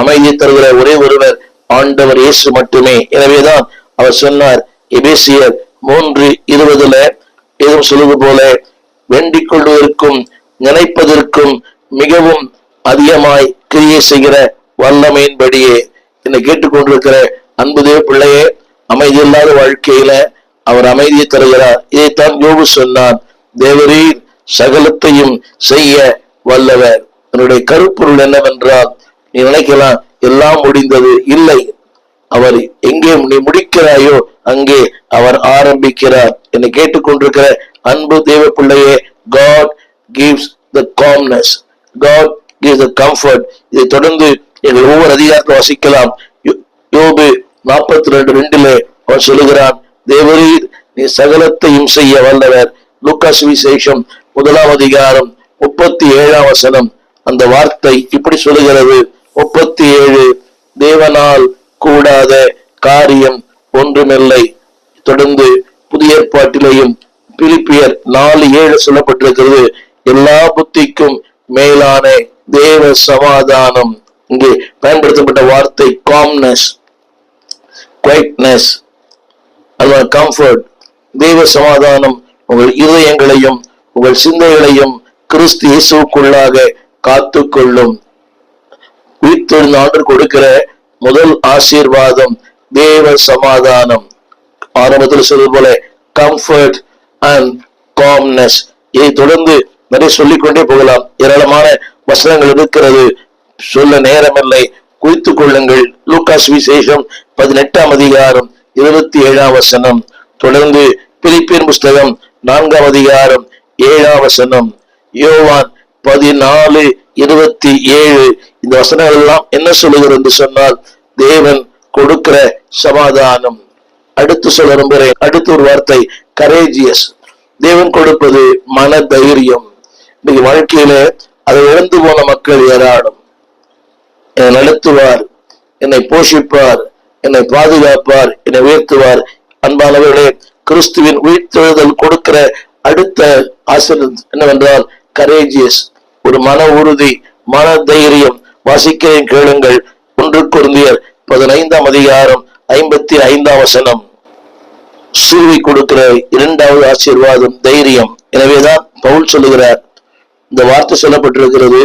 அமைதியை தருகிற ஒரே ஒருவர் ஆண்டவர் இயேசு மட்டுமே. எனவேதான் அவர் சொன்னார் எபேசியர் 3:20 ஏதும் சொல்வது போல, வேண்டிக் கொள்வதற்கும் நினைப்பதற்கும் மிகவும் அதிகமாய் கிரியை செய்கிற வல்லமையின்படியே. என்னை கேட்டுக்கொண்டிருக்கிற அன்பு தேவ பிள்ளையே, அமைதி இல்லாத வாழ்க்கையில அவர் அமைதியை தருகிறார். இதைத்தான் யோபு சொன்னார், தேவரீர் சகலத்தையும் செய்ய வல்லவர். என்னுடைய கருப்பொருள் என்னவென்றால், நீ நினைக்கலாம் எல்லாம் முடிந்தது. இல்லை, அவர் எங்கே நீ முடிக்கிறாயோ அங்கே அவர் ஆரம்பிக்கிறார். என்னை கேட்டுக்கொண்டிருக்கிற அன்பு தேவ பிள்ளையே, God gives the calmness, God gives the comfort. இதை தொடர்ந்து எங்கள் ஒவ்வொரு அதிகாரத்தை வாசிக்கலாம். யோபு 42:2 அவன் சொல்லுகிறான், தேவரீர் நீ சகலத்தையும் செய்ய வல்லவர். லூக்கா சுவிசேஷம் 1:37 அந்த வார்த்தை இப்படி சொல்லுகிறது, 37, தேவனால் கூடாத காரியம் ஒன்றுமில்லை. தொடர்ந்து புதிய ஏற்பாட்டிலேயும் பிலிப்பியர் 4:7 சொல்லப்பட்டிருக்கிறது, எல்லா புத்திக்கும் மேலான தேவ சமாதானம். இங்கே பயன்படுத்தப்பட்ட வார்த்தை காம்னஸ், குவைட்னஸ், கம்ஃபர்ட். தேவ சமாதானம் உங்கள் இதயங்களையும் உங்கள் சிந்தைகளையும் கிறிஸ்து இயேசுக்குள்ளாக காத்து கொள்ளும். உயிர்த்தெழுந்த ஆண்டு கொடுக்கிற முதல் ஆசீர்வாதம் தேவ சமாதானம். ஆரம்பத்தில் சொல்வது போல கம்ஃபர்ட் அண்ட் காம்னஸ். இதை தொடர்ந்து நிறைய சொல்லிக்கொண்டே போகலாம். ஏராளமான வசனங்கள் இருக்கிறது, சொல்ல நேரமில்லை. குறித்துக் கொள்ளுங்கள். லூக்கா சுவிசேஷம் 18:27 தொடர்ந்து பிலிப்பியர் புஸ்தகம் 4:7 யோவான் 14:27 இந்த வசனங்கள் எல்லாம் என்ன சொல்லுகிறது என்று சொன்னால், தேவன் கொடுக்கிற சமாதானம். அடுத்து சொல்ல விரும்புகிறேன், அடுத்த ஒரு வார்த்தை கரேஜியஸ். தேவன் கொடுப்பது மன தைரியம். இன்னைக்கு வாழ்க்கையில அதை இழந்து போன மக்கள் ஏராளம். என்னை நடத்துவார், என்னை போஷிப்பார், என்னை பாதுகாப்பார், என்னை உயர்த்துவார். அன்பானவர்களே, கிறிஸ்துவின் உயிர்த்தெழுதல் கொடுக்கிற அடுத்த ஆசீர்வாதம் என்னவென்றால் கரேஜியஸ், ஒரு மன உறுதி, மன தைரியம். வாசிக்கிறேன் கேளுங்கள். 1 கொரிந்தியர் 15:55 சூழ்வி கொடுக்கிற இரண்டாவது ஆசீர்வாதம் தைரியம். எனவேதான் பவுல் சொல்லுகிறார், இந்த வார்த்தை சொல்லப்பட்டிருக்கிறது,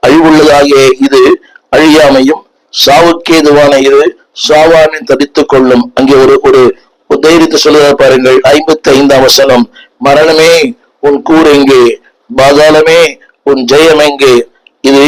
அழிவுள்ளதாகிய இது அழியாமையும் சாவுக்கேதுவான இது சாவானின் தடித்துக் கொள்ளும். அங்கே ஒரு தைரியத்தை சொல்லுகிறார் பாருங்கள். 55 மரணமே உன் கூர் எங்கே, பாதாளமே உன் ஜெயம் எங்கே. இது